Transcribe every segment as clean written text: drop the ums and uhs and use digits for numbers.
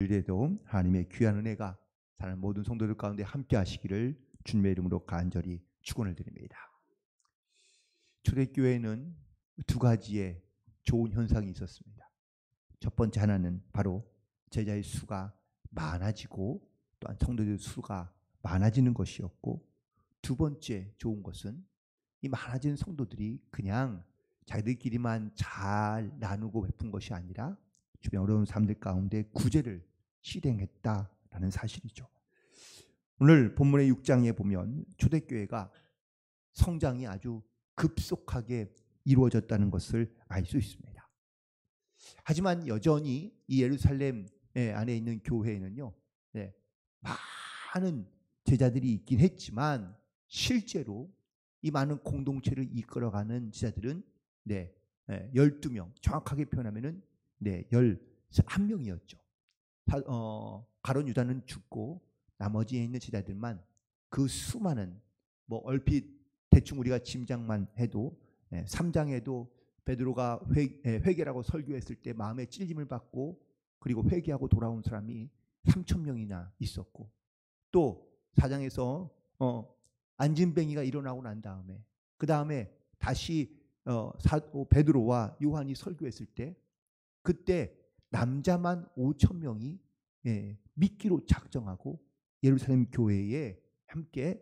주일에도 하나님의 귀한 은혜가 사는 모든 성도들 가운데 함께 하시기를 주님의 이름으로 간절히 축원을 드립니다. 초대교회에는 두 가지의 좋은 현상이 있었습니다. 첫 번째 하나는 바로 제자의 수가 많아지고 또한 성도들의 수가 많아지는 것이었고, 두 번째 좋은 것은 이 많아진 성도들이 그냥 자기들끼리만 잘 나누고 베푼 것이 아니라 주변 어려운 사람들 가운데 구제를 실행했다라는 사실이죠. 오늘 본문의 6장에 보면 초대교회가 성장이 아주 급속하게 이루어졌다는 것을 알 수 있습니다. 하지만 여전히 이 예루살렘 안에 있는 교회에는요, 많은 제자들이 있긴 했지만 실제로 이 많은 공동체를 이끌어가는 제자들은 12명, 정확하게 표현하면은 11명이었죠. 가룟 유다는 죽고 나머지에 있는 제자들만 그 수많은 얼핏 대충 우리가 짐작만 해도 3장에도 베드로가 회개라고 설교했을 때 마음에 찔림을 받고 그리고 회개하고 돌아온 사람이 3,000명이나 있었고, 또 4장에서 안진뱅이가 일어나고 난 다음에 그 다음에 다시 베드로와 요한이 설교했을 때 그때 남자만 5,000명이 믿기로 작정하고 예루살렘 교회에 함께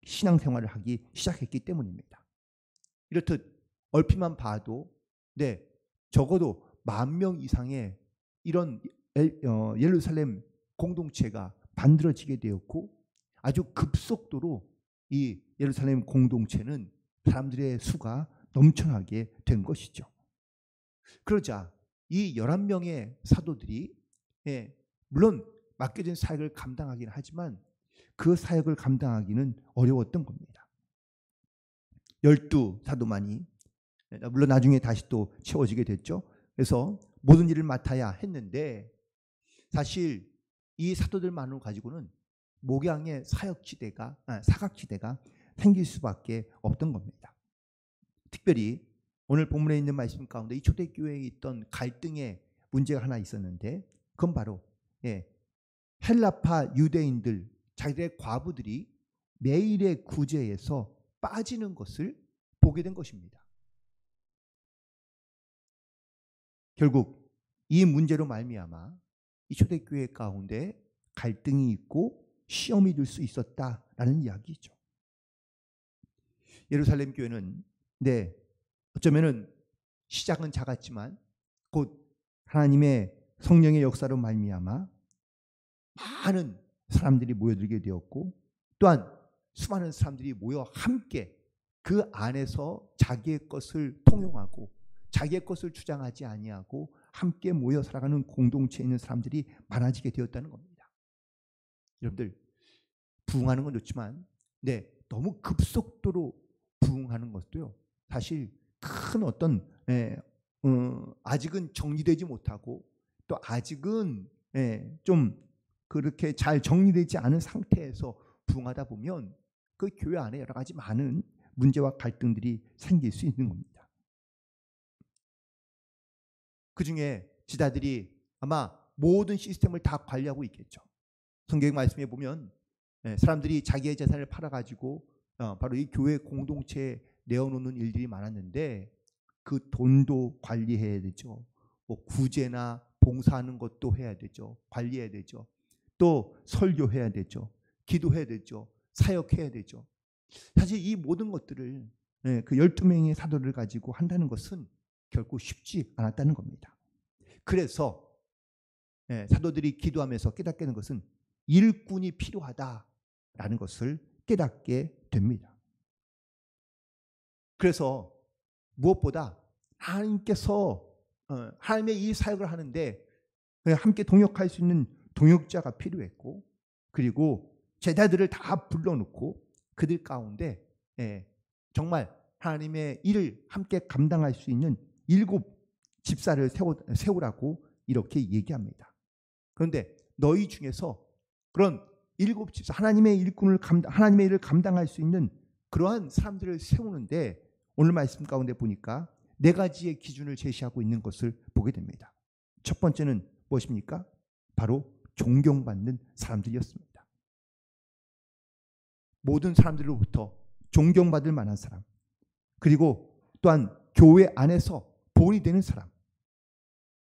신앙생활을 하기 시작했기 때문입니다. 이렇듯 얼핏만 봐도 적어도 10,000명 이상의 이런 예루살렘 공동체가 만들어지게 되었고, 아주 급속도로 이 예루살렘 공동체는 사람들의 수가 넘쳐나게 된 것이죠. 그러자 이 11명의 사도들이 물론 맡겨진 사역을 감당하긴 하지만 그 사역을 감당하기는 어려웠던 겁니다. 12사도만이 물론 나중에 다시 또 채워지게 됐죠. 그래서 모든 일을 맡아야 했는데 사실 이 사도들만을 가지고는 목양의 사각지대가 생길 수밖에 없던 겁니다. 특별히 오늘 본문에 있는 말씀 가운데 이 초대교회에 있던 갈등의 문제가 하나 있었는데, 그건 바로 헬라파 유대인들, 자기들의 과부들이 매일의 구제에서 빠지는 것을 보게 된 것입니다. 결국 이 문제로 말미암아 이 초대교회 가운데 갈등이 있고 시험이 될 수 있었다라는 이야기죠. 예루살렘 교회는 어쩌면은 시작은 작았지만 곧 하나님의 성령의 역사로 말미암아 많은 사람들이 모여들게 되었고, 또한 수많은 사람들이 모여 함께 그 안에서 자기의 것을 통용하고 자기의 것을 주장하지 아니하고 함께 모여 살아가는 공동체에 있는 사람들이 많아지게 되었다는 겁니다. 여러분들, 부흥하는 건 좋지만 너무 급속도로 부흥하는 것도요, 사실 큰 어떤 아직은 정리되지 못하고 또 아직은 좀 그렇게 잘 정리되지 않은 상태에서 부흥하다 보면 그 교회 안에 여러 가지 많은 문제와 갈등들이 생길 수 있는 겁니다. 그 중에 지자들이 아마 모든 시스템을 다 관리하고 있겠죠. 성경 말씀에 보면 사람들이 자기의 재산을 팔아가지고 바로 이 교회 공동체에 내어놓는 일들이 많았는데 그 돈도 관리해야 되죠. 구제나 봉사하는 것도 해야 되죠. 관리해야 되죠. 또 설교해야 되죠. 기도해야 되죠. 사역해야 되죠. 사실 이 모든 것들을 그 12명의 사도를 가지고 한다는 것은 결코 쉽지 않았다는 겁니다. 그래서 사도들이 기도하면서 깨닫게 되는 것은 일꾼이 필요하다라는 것을 깨닫게 됩니다. 그래서 무엇보다 하나님께서 하나님의 이 사역을 하는데 함께 동역할 수 있는 동역자가 필요했고, 그리고 제자들을 다 불러놓고 그들 가운데 정말 하나님의 일을 함께 감당할 수 있는 7 집사를 세우라고 이렇게 얘기합니다. 그런데 너희 중에서 그런 7 집사, 하나님의 일을 감당할 수 있는 그러한 사람들을 세우는데 오늘 말씀 가운데 보니까 4가지의 기준을 제시하고 있는 것을 보게 됩니다. 첫 번째는 무엇입니까? 바로 존경받는 사람들이었습니다. 모든 사람들로부터 존경받을 만한 사람, 그리고 또한 교회 안에서 본이 되는 사람,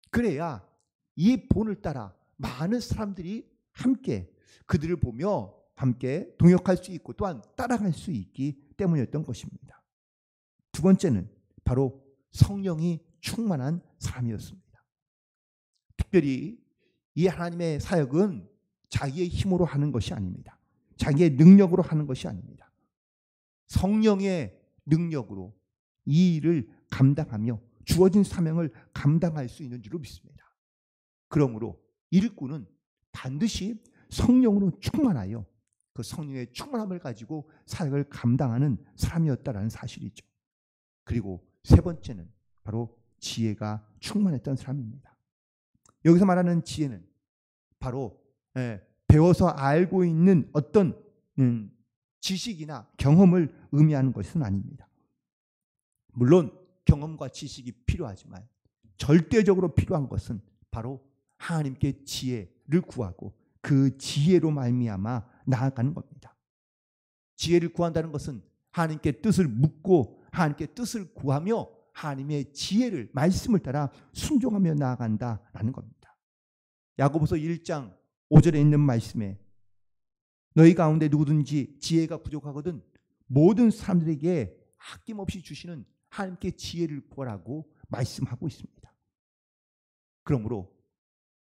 그래야 이 본을 따라 많은 사람들이 함께 그들을 보며 함께 동역할 수 있고 또한 따라갈 수 있기 때문이었던 것입니다. 두 번째는 바로 성령이 충만한 사람이었습니다. 특별히 이 하나님의 사역은 자기의 힘으로 하는 것이 아닙니다. 자기의 능력으로 하는 것이 아닙니다. 성령의 능력으로 이 일을 감당하며 주어진 사명을 감당할 수 있는 줄로 믿습니다. 그러므로 일꾼은 반드시 성령으로 충만하여 그 성령의 충만함을 가지고 사역을 감당하는 사람이었다라는 사실이죠. 그리고 세 번째는 바로 지혜가 충만했던 사람입니다. 여기서 말하는 지혜는 바로 배워서 알고 있는 어떤 지식이나 경험을 의미하는 것은 아닙니다. 물론 경험과 지식이 필요하지만 절대적으로 필요한 것은 바로 하나님께 지혜를 구하고 그 지혜로 말미암아 나아가는 겁니다. 지혜를 구한다는 것은 하나님께 뜻을 묻고 하나님께 뜻을 구하며 하나님의 지혜를 말씀을 따라 순종하며 나아간다라는 겁니다. 야고보서 1장 5절에 있는 말씀에 너희 가운데 누구든지 지혜가 부족하거든 모든 사람들에게 아낌없이 주시는 하나님께 지혜를 구하라고 말씀하고 있습니다. 그러므로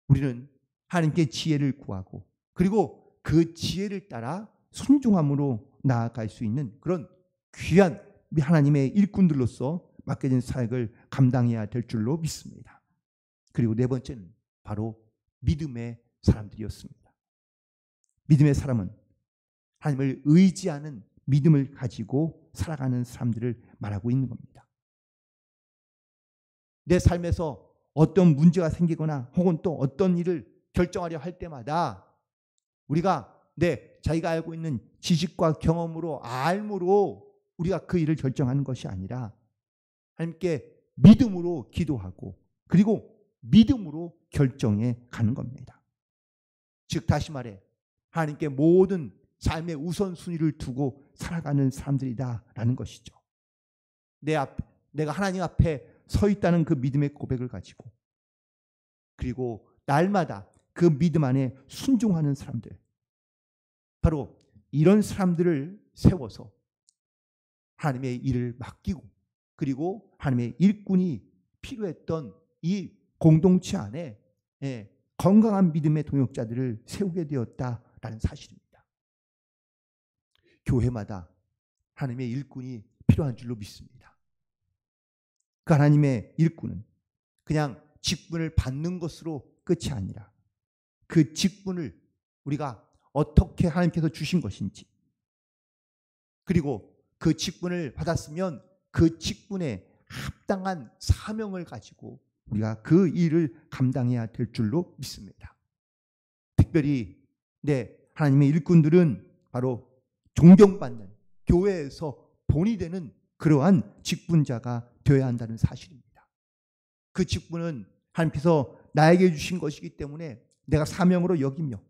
우리는 하나님께 지혜를 구하고 그리고 그 지혜를 따라 순종함으로 나아갈 수 있는 그런 귀한 하나님의 일꾼들로서 맡겨진 사역을 감당해야 될 줄로 믿습니다. 그리고 네 번째는 바로 믿음의 사람들이었습니다. 믿음의 사람은 하나님을 의지하는 믿음을 가지고 살아가는 사람들을 말하고 있는 겁니다. 내 삶에서 어떤 문제가 생기거나 혹은 또 어떤 일을 결정하려 할 때마다 우리가 자기가 알고 있는 지식과 경험으로 알므로 우리가 그 일을 결정하는 것이 아니라 하나님께 믿음으로 기도하고 그리고 믿음으로 결정해 가는 겁니다. 즉 다시 말해 하나님께 모든 삶의 우선순위를 두고 살아가는 사람들이다라는 것이죠. 내가 하나님 앞에 서 있다는 그 믿음의 고백을 가지고 그리고 날마다 그 믿음 안에 순종하는 사람들, 바로 이런 사람들을 세워서 하나님의 일을 맡기고 그리고 하나님의 일꾼이 필요했던 이 공동체 안에 건강한 믿음의 동역자들을 세우게 되었다라는 사실입니다. 교회마다 하나님의 일꾼이 필요한 줄로 믿습니다. 그 하나님의 일꾼은 그냥 직분을 받는 것으로 끝이 아니라 그 직분을 우리가 어떻게 하나님께서 주신 것인지 그리고 그 직분을 받았으면 그 직분에 합당한 사명을 가지고 우리가 그 일을 감당해야 될 줄로 믿습니다. 특별히 하나님의 일꾼들은 바로 존경받는 교회에서 본이 되는 그러한 직분자가 되어야 한다는 사실입니다. 그 직분은 하나님께서 나에게 주신 것이기 때문에 내가 사명으로 여기며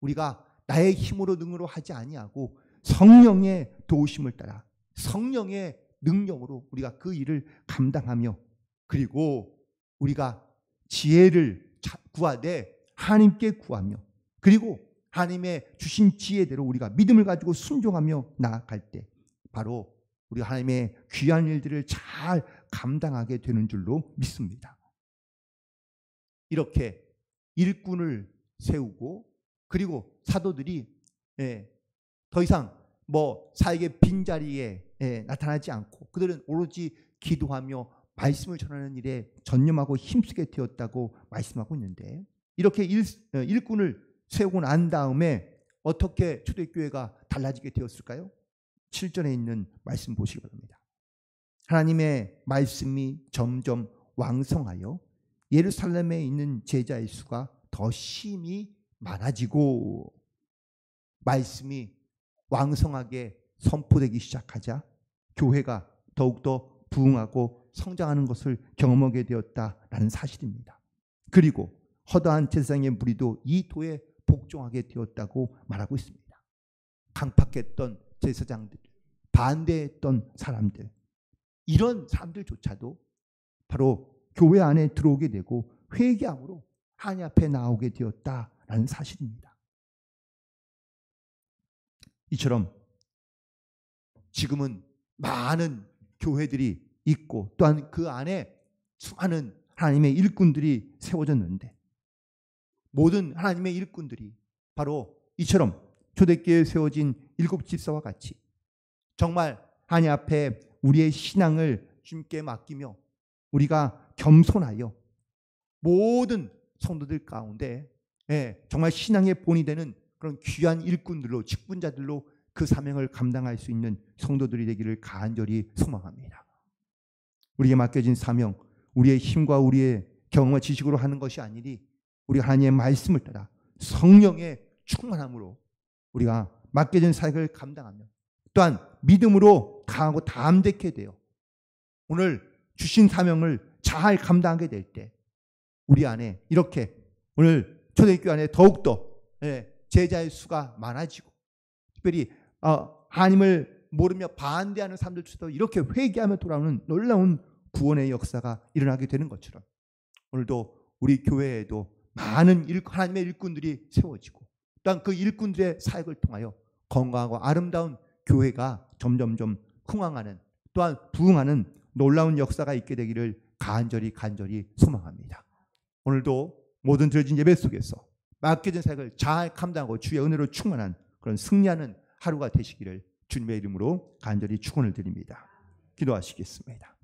우리가 나의 힘으로 능으로 하지 아니하고 성령의 도우심을 따라 성령의 능력으로 우리가 그 일을 감당하며 그리고 우리가 지혜를 구하되 하나님께 구하며 그리고 하나님의 주신 지혜대로 우리가 믿음을 가지고 순종하며 나아갈 때 바로 우리가 하나님의 귀한 일들을 잘 감당하게 되는 줄로 믿습니다. 이렇게 일꾼을 세우고 그리고 사도들이 더 이상 사역의 빈자리에 나타나지 않고 그들은 오로지 기도하며 말씀을 전하는 일에 전념하고 힘쓰게 되었다고 말씀하고 있는데 이렇게 일꾼을 세우고 난 다음에 어떻게 초대교회가 달라지게 되었을까요? 7절에 있는 말씀 보시기 바랍니다. 하나님의 말씀이 점점 왕성하여 예루살렘에 있는 제자의 수가 더 심히 많아지고 말씀이 왕성하게 선포되기 시작하자 교회가 더욱더 부흥하고 성장하는 것을 경험하게 되었다라는 사실입니다. 그리고 허다한 제사장의 무리도 이 도에 복종하게 되었다고 말하고 있습니다. 강팍했던 제사장들, 반대했던 사람들, 이런 사람들조차도 바로 교회 안에 들어오게 되고 회개함으로 하나님 앞에 나오게 되었다라는 사실입니다. 이처럼 지금은 많은 교회들이 있고 또한 그 안에 수많은 하나님의 일꾼들이 세워졌는데, 모든 하나님의 일꾼들이 바로 이처럼 초대교회에 세워진 7집사와 같이 정말 하나님 앞에 우리의 신앙을 주님께 맡기며 우리가 겸손하여 모든 성도들 가운데 정말 신앙의 본이 되는 그런 귀한 일꾼들로, 직분자들로 그 사명을 감당할 수 있는 성도들이 되기를 간절히 소망합니다. 우리에게 맡겨진 사명, 우리의 힘과 우리의 경험과 지식으로 하는 것이 아니니 우리 하나님의 말씀을 따라 성령의 충만함으로 우리가 맡겨진 사역을 감당하며 또한 믿음으로 강하고 담대케 되어 오늘 주신 사명을 잘 감당하게 될 때 우리 안에 이렇게 오늘 초대교회 안에 더욱더 제자의 수가 많아지고, 특별히 하나님을 모르며 반대하는 사람들조차도 이렇게 회개하며 돌아오는 놀라운 구원의 역사가 일어나게 되는 것처럼 오늘도 우리 교회에도 많은 하나님의 일꾼들이 세워지고 또한 그 일꾼들의 사역을 통하여 건강하고 아름다운 교회가 점점점 흥황하는, 또한 부흥하는 놀라운 역사가 있게 되기를 간절히 소망합니다. 오늘도 모든 드려진 예배 속에서 맡겨진 사역을 잘 감당하고 주의 은혜로 충만한 그런 승리하는 하루가 되시기를 주님의 이름으로 간절히 축원을 드립니다. 기도하시겠습니다.